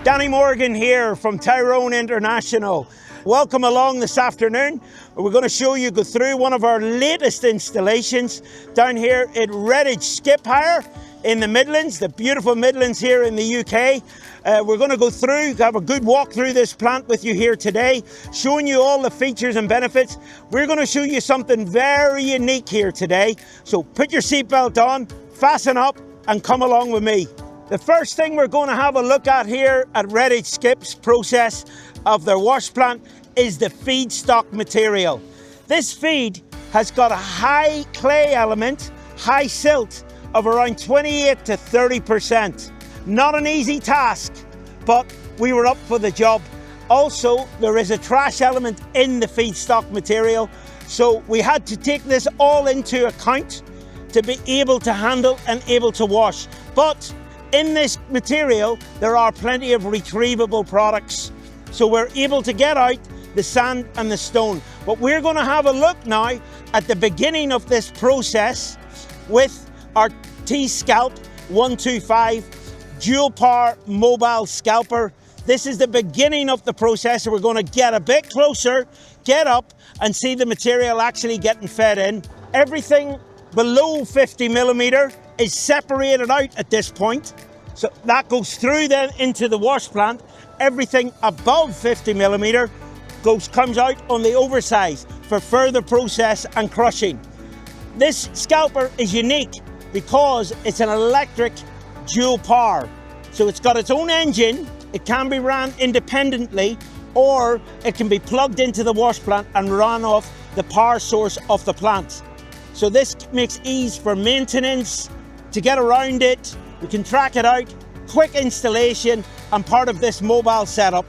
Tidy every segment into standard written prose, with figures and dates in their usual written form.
Danny Morgan here from Tyrone International. Welcome along this afternoon. We're going to show you go through one of our latest installations down here at Redditch Skip Hire in the Midlands, the beautiful Midlands here in the UK. We're going to go through, have a good walk through this plant with you here today, showing you all the features and benefits. We're going to show you something very unique here today. So put your seatbelt on, fasten up, and come along with me. The first thing we're going to have a look at here at Redditch Skip's process of their wash plant is the feedstock material. This feed has got a high clay element, high silt of around 28 to 30%. Not an easy task, but we were up for the job. Also, there is a trash element in the feedstock material, so we had to take this all into account to be able to handle and able to wash. But in this material, there are plenty of retrievable products. So we're able to get out the sand and the stone. But we're going to have a look now at the beginning of this process with our T-Scalp 125 dual power mobile scalper. This is the beginning of the process. We're going to get a bit closer, get up and see the material actually getting fed in. Everything below 50 millimeter is separated out at this point. So that goes through then into the wash plant. Everything above 50 millimeter comes out on the oversize for further process and crushing. This scalper is unique because it's an electric dual power. So it's got its own engine. It can be ran independently, or it can be plugged into the wash plant and run off the power source of the plant. So this makes ease for maintenance, to get around it. We can track it out, quick installation, and part of this mobile setup.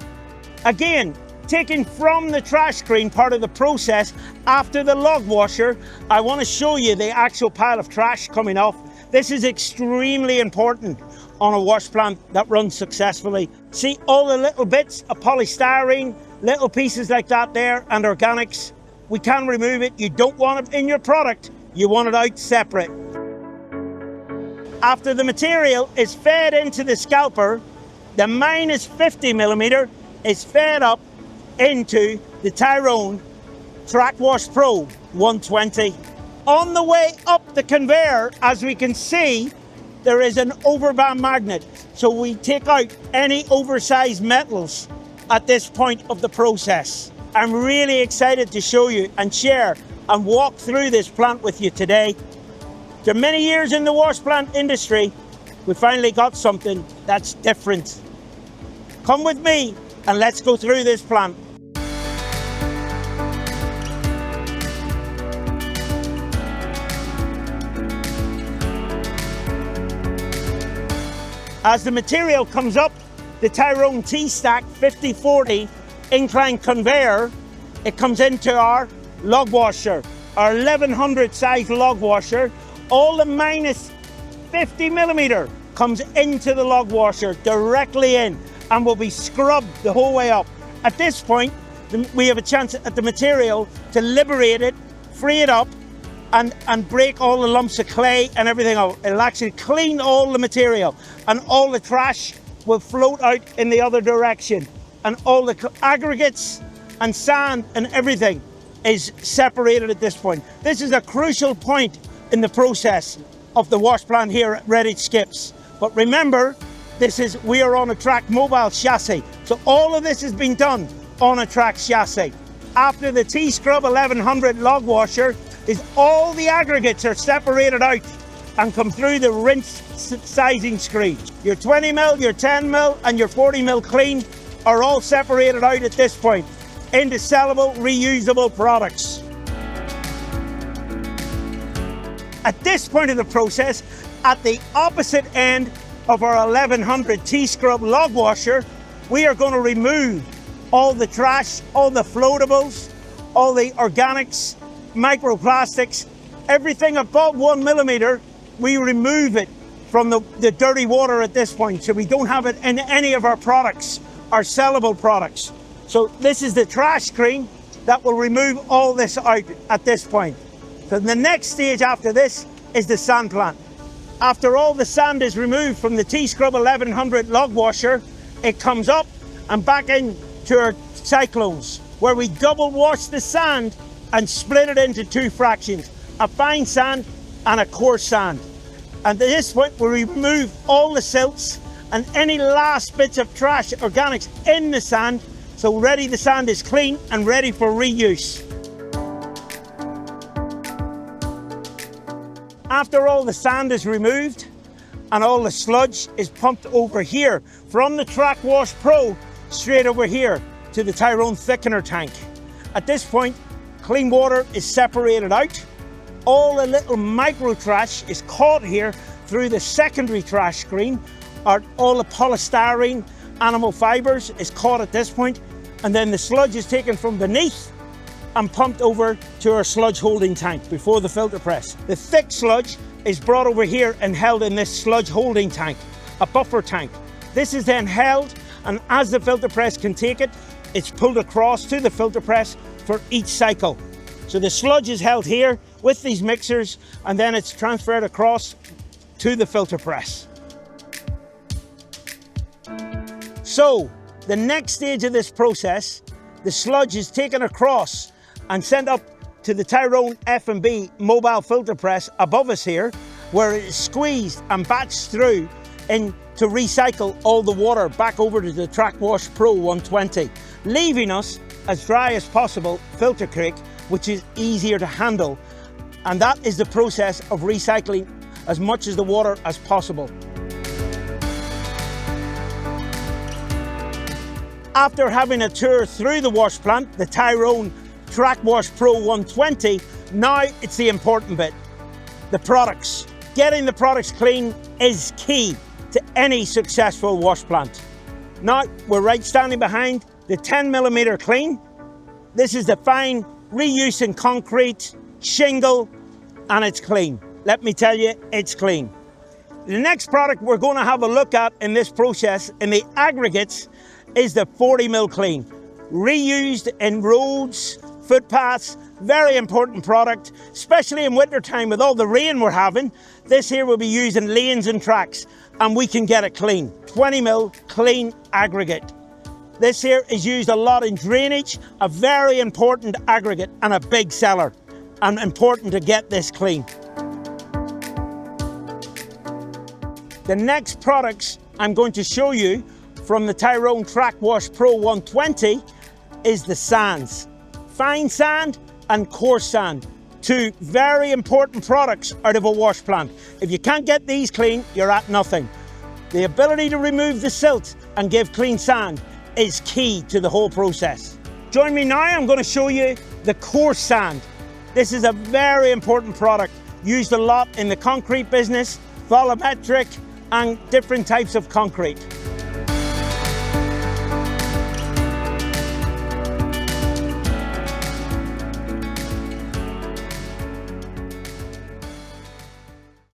Again, taken from the trash screen, part of the process after the log washer, I want to show you the actual pile of trash coming off. This is extremely important on a wash plant that runs successfully. See all the little bits of polystyrene, little pieces like that there, and organics. We can remove it. You don't want it in your product. You want it out separate. After the material is fed into the scalper, the minus 50 millimeter is fed up into the Tyrone TrackWash Pro 120. On the way up the conveyor, as we can see, there is an overband magnet. So we take out any oversized metals at this point of the process. I'm really excited to show you and share and walk through this plant with you today. After many years in the wash plant industry, we finally got something that's different. Come with me and let's go through this plant. As the material comes up the Tyrone T-Stack 5040 incline conveyor, it comes into our log washer, our 1100 size log washer. All the minus 50 millimeter comes into the log washer directly in and will be scrubbed the whole way up. At this point, we have a chance at the material to liberate it, free it up, and break all the lumps of clay and everything out. It'll actually clean all the material, and all the trash will float out in the other direction. And all the aggregates and sand and everything is separated at this point. This is a crucial point in the process of the wash plant here at Redditch Skips. But remember, we are on a track mobile chassis. So all of this has been done on a track chassis. After the T-Scrub 1100 log washer, all the aggregates are separated out and come through the rinse sizing screen. Your 20 mil, your 10 mil, and your 40 mil clean are all separated out at this point into sellable, reusable products. At this point of the process, at the opposite end of our 1100 T-Scrub log washer, we are going to remove all the trash, all the floatables, all the organics, microplastics, everything above 1 millimeter, we remove it from the dirty water at this point, so we don't have it in any of our products, our sellable products. So this is the trash screen that will remove all this out at this point. So the next stage after this is the sand plant. After all the sand is removed from the T-Scrub 1100 log washer, it comes up and back into our cyclones, where we double wash the sand and split it into two fractions, a fine sand and a coarse sand. And at this point, we remove all the silts and any last bits of trash, organics in the sand, so the sand is clean and ready for reuse. After all the sand is removed and all the sludge is pumped over here from the TrackWash Pro straight over here to the Tyrone thickener tank. At this point, clean water is separated out. All the little micro trash is caught here through the secondary trash screen. All the polystyrene, animal fibers is caught at this point, and then the sludge is taken from beneath and pumped over to our sludge holding tank before the filter press. The thick sludge is brought over here and held in this sludge holding tank, a buffer tank. This is then held, and as the filter press can take it, it's pulled across to the filter press for each cycle. So the sludge is held here with these mixers, and then it's transferred across to the filter press. So the next stage of this process, the sludge is taken across and sent up to the Tyrone F&B mobile filter press above us here, where it is squeezed and batched through to recycle all the water back over to the TrackWash Pro 120, leaving us as dry as possible filter cake, which is easier to handle. And that is the process of recycling as much of the water as possible. After having a tour through the wash plant, the Tyrone TrackWash Pro 120, now it's the important bit, the products. Getting the products clean is key to any successful wash plant. Now we're standing behind the 10mm clean. This is the fine reuse in concrete, shingle, and it's clean. Let me tell you, it's clean. The next product we're going to have a look at in this process, in the aggregates, is the 40mm clean. Reused in roads, footpaths, very important product, especially in winter time with all the rain we're having. This here will be used in lanes and tracks, and we can get it clean. 20mm clean aggregate. This here is used a lot in drainage, a very important aggregate and a big seller, and important to get this clean. The next products I'm going to show you from the Tyrone TrackWash Pro 120 is the sands. Fine sand and coarse sand. Two very important products out of a wash plant. If you can't get these clean, you're at nothing. The ability to remove the silt and give clean sand is key to the whole process. Join me now, I'm going to show you the coarse sand. This is a very important product, used a lot in the concrete business, volumetric and different types of concrete.